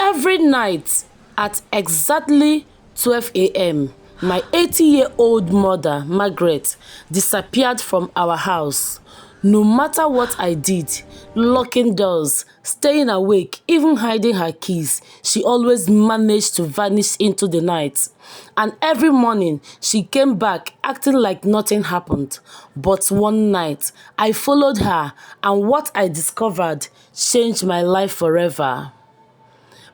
Every night at exactly 12 a.m., my 80-year-old mother, Margaret, disappeared from our house. No matter what I did, locking doors, staying awake, even hiding her keys, she always managed to vanish into the night. And every morning, she came back acting like nothing happened. But one night, I followed her, and what I discovered changed my life forever.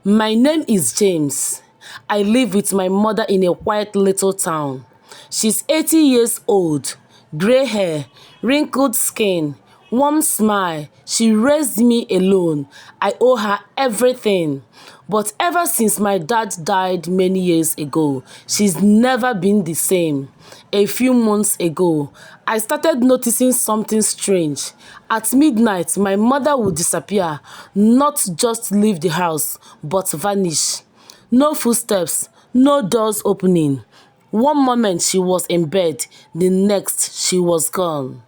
My name is James. I live with my mother in a quiet little town. She's 80 years old, gray hair, wrinkled skin, warm smile. She raised me alone. I owe her everything. But ever since my dad died many years ago, she's never been the same. A few months ago, I started noticing something strange. At midnight, my mother would disappear, not just leave the house, but vanish. No footsteps, no doors opening. One moment she was in bed, the next she was gone.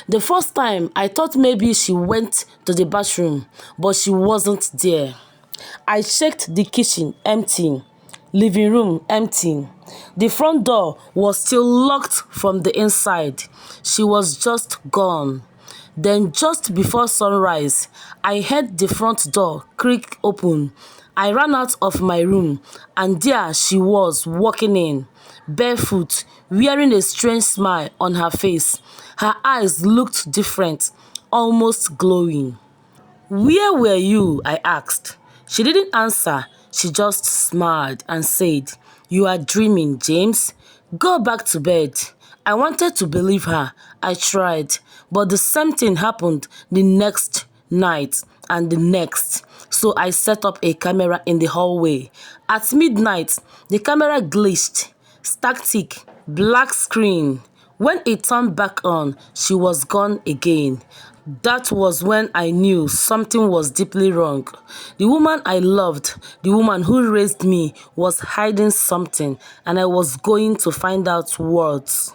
The first time, I thought maybe she went to the bathroom, but she wasn't there. I checked the kitchen, empty. Living room, empty. The front door was still locked from the inside. She was just gone. Then just before sunrise, I heard the front door creak open. I ran out of my room, and there she was walking in, barefoot, wearing a strange smile on her face. Her eyes looked different, almost glowing. "Where were you?" I asked. She didn't answer. She just smiled and said, "You are dreaming, James. Go back to bed." I wanted to believe her. I tried. But the same thing happened the next night and the next. So I set up a camera in the hallway. At midnight, the camera glitched. Static, black screen. When it turned back on, she was gone again. That was when I knew something was deeply wrong. The woman I loved, the woman who raised me, was hiding something, and I was going to find out what.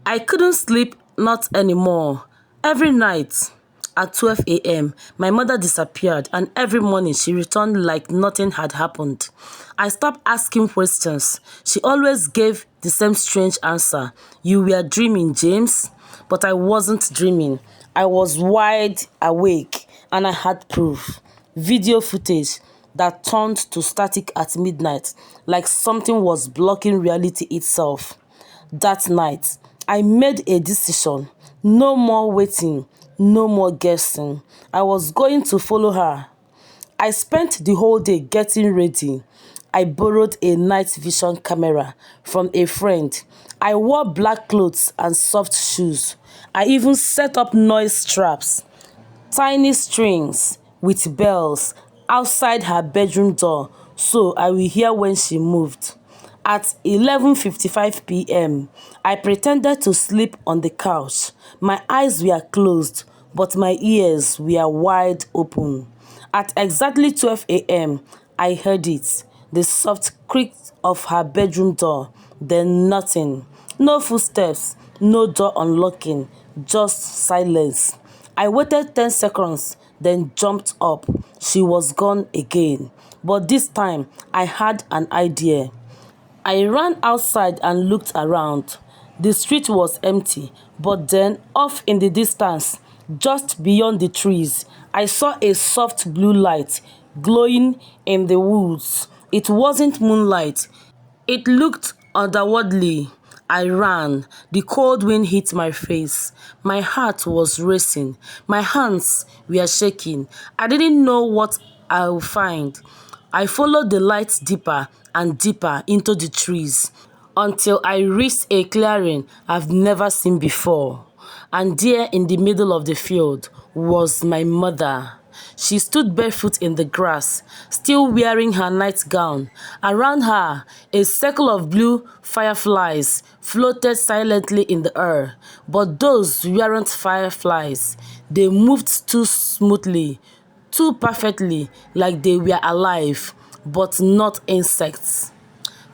I couldn't sleep, not anymore. Every night at 12 a.m., my mother disappeared, and every morning she returned like nothing had happened. I stopped asking questions. She always gave the same strange answer. "You were dreaming, James." But I wasn't dreaming. I was wide awake, and I had proof. Video footage that turned to static at midnight, like something was blocking reality itself. That night, I made a decision. No more waiting, no more guessing. I was going to follow her. I spent the whole day getting ready. I borrowed a night vision camera from a friend. I wore black clothes and soft shoes. I even set up noise traps, tiny strings with bells outside her bedroom door, so I will hear when she moved. At 11:55 p.m., I pretended to sleep on the couch. My eyes were closed, but my ears were wide open. At exactly 12 a.m., I heard it, the soft creak of her bedroom door, then nothing. No footsteps, no door unlocking, just silence. I waited 10 seconds, then jumped up. She was gone again. But this time, I had an idea. I ran outside and looked around. The street was empty, but then off in the distance, just beyond the trees, I saw a soft blue light glowing in the woods. It wasn't moonlight. It looked otherworldly. I ran. The cold wind hit my face. My heart was racing. My hands were shaking. I didn't know what I would find. I followed the light deeper and deeper into the trees until I reached a clearing I've never seen before. And there in the middle of the field was my mother. She stood barefoot in the grass, still wearing her nightgown. Around her, a circle of blue fireflies floated silently in the air. But those weren't fireflies. They moved too smoothly, too perfectly, like they were alive, but not insects.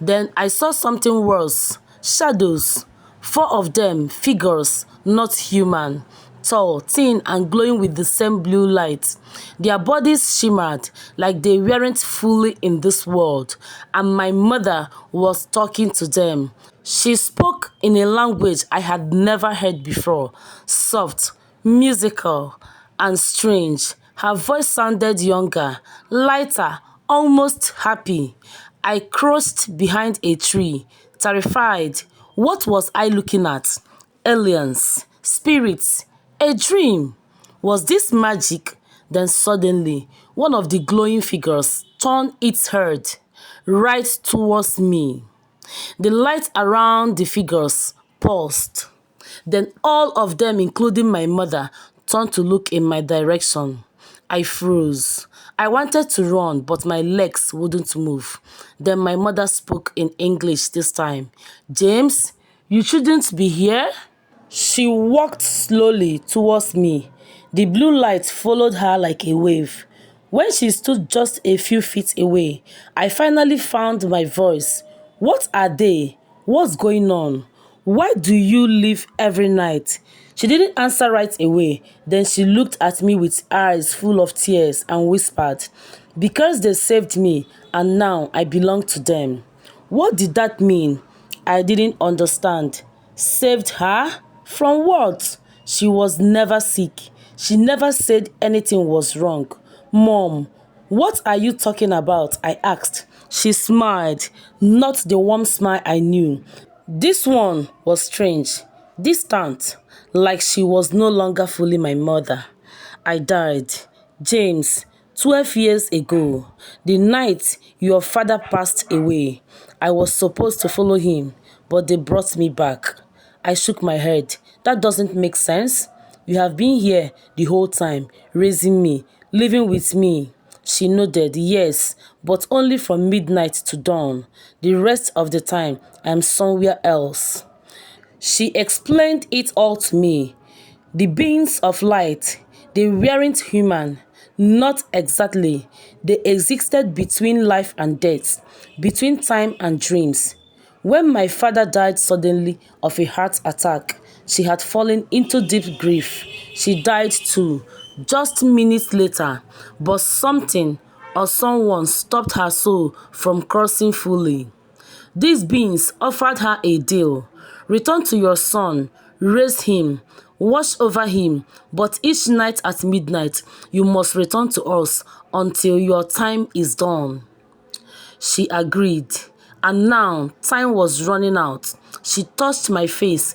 Then I saw something worse. Shadows. 4 of them, figures, not human. tall, thin, and glowing with the same blue light. Their bodies shimmered like they weren't fully in this world, and my mother was talking to them. She spoke in a language I had never heard before, soft, musical, and strange. Her voice sounded younger, lighter, almost happy. I crouched behind a tree, terrified. What was I looking at? Aliens, spirits, a dream. Was this magic? Then suddenly, one of the glowing figures turned its head right towards me. The light around the figures paused. Then all of them, including my mother, turned to look in my direction. I froze. I wanted to run, but my legs wouldn't move. Then my mother spoke in English this time. "James, you shouldn't be here." She walked slowly towards me. The blue light followed her like a wave. When she stood just a few feet away, I finally found my voice. "What are they? What's going on? Why do you leave every night?" She didn't answer right away. Then she looked at me with eyes full of tears and whispered, "Because they saved me and now I belong to them." What did that mean? I didn't understand. Saved her? From what? She was never sick. She never said anything was wrong. "Mom, what are you talking about?" I asked. She smiled, not the warm smile I knew. This one was strange, distant, like she was no longer fully my mother. "I died, James, 12 years ago, the night your father passed away. I was supposed to follow him, but they brought me back." I shook my head. "That doesn't make sense. You have been here the whole time, raising me, living with me." She nodded. "Yes, but only from midnight to dawn. The rest of the time, I'm somewhere else." She explained it all to me. The beings of light, they weren't human. Not exactly. They existed between life and death, between time and dreams. When my father died suddenly of a heart attack, she had fallen into deep grief. She died too, just minutes later, but something or someone stopped her soul from crossing fully. These beings offered her a deal. "Return to your son, raise him, watch over him, but each night at midnight you must return to us until your time is done." She agreed, and now time was running out. She touched my face,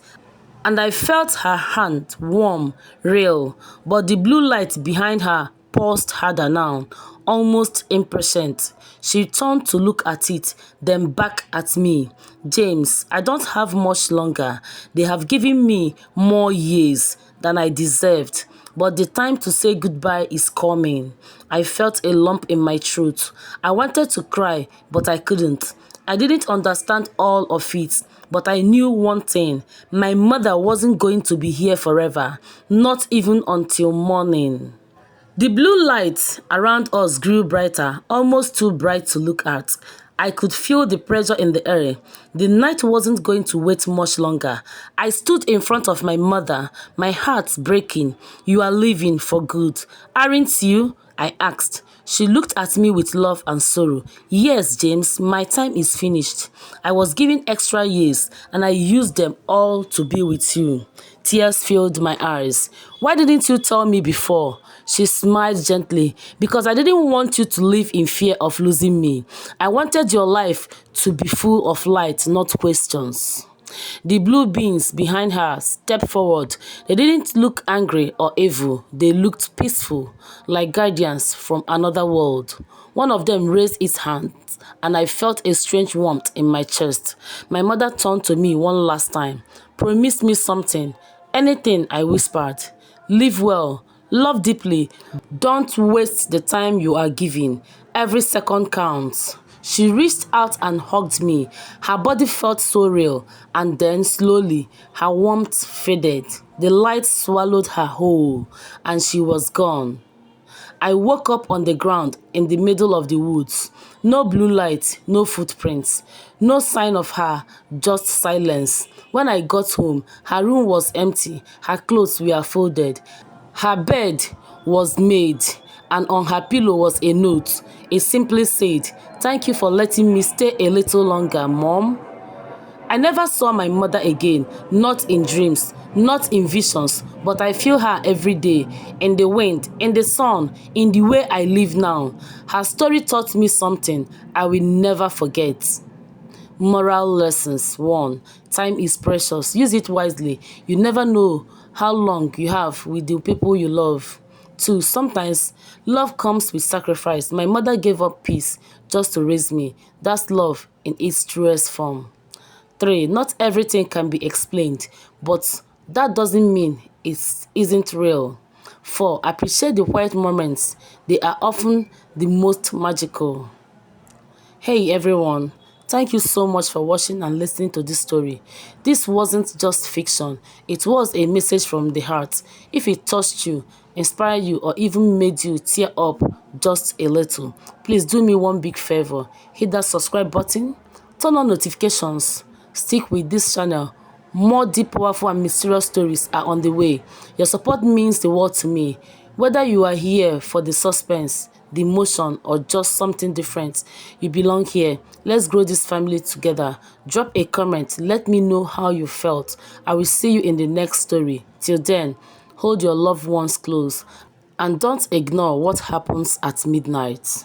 and I felt her hand warm, real, but the blue light behind her pulsed harder now, almost impatient. She turned to look at it, then back at me. "James, I don't have much longer. They have given me more years than I deserved, but the time to say goodbye is coming." I felt a lump in my throat. I wanted to cry, but I couldn't. I didn't understand all of it, but I knew one thing. My mother wasn't going to be here forever, not even until morning. The blue light around us grew brighter, almost too bright to look at. I could feel the pressure in the air. The night wasn't going to wait much longer. I stood in front of my mother, my heart breaking. "You are leaving for good, aren't you?" I asked. She looked at me with love and sorrow. "Yes, James, my time is finished. I was given extra years and I used them all to be with you." Tears filled my eyes. "Why didn't you tell me before?" She smiled gently. "Because I didn't want you to live in fear of losing me. I wanted your life to be full of light, not questions." The blue beings behind her stepped forward. They didn't look angry or evil. They looked peaceful, like guardians from another world. One of them raised its hand, and I felt a strange warmth in my chest. My mother turned to me one last time. "Promise me something." "Anything," I whispered. "Live well. Love deeply. Don't waste the time you are given. Every second counts." She reached out and hugged me. Her body felt so real, and then slowly her warmth faded. The light swallowed her whole, and she was gone. I woke up on the ground in the middle of the woods. No blue light, no footprints, no sign of her, just silence. When I got home, her room was empty, her clothes were folded, her bed was made, and on her pillow was a note. It simply said, "Thank you for letting me stay a little longer, Mom." I never saw my mother again, not in dreams, not in visions, but I feel her every day, in the wind, in the sun, in the way I live now. Her story taught me something I will never forget. Moral lessons. 1. Time is precious. Use it wisely. You never know how long you have with the people you love. 2. Sometimes love comes with sacrifice. My mother gave up peace just to raise me. That's love in its truest form. 3. Not everything can be explained, but that doesn't mean it isn't real. 4. Appreciate the quiet moments. They are often the most magical. Hey everyone, thank you so much for watching and listening to this story. This wasn't just fiction, it was a message from the heart. If it touched you, inspired you, or even made you tear up just a little, please do me one big favor. Hit that subscribe button, turn on notifications, stick with this channel. More deep, powerful, and mysterious stories are on the way. Your support means the world to me. Whether you are here for the suspense, the emotion, or just something different, you belong here. Let's grow this family together. Drop a comment. Let me know how you felt. I will see you in the next story. Till then, hold your loved ones close and don't ignore what happens at midnight.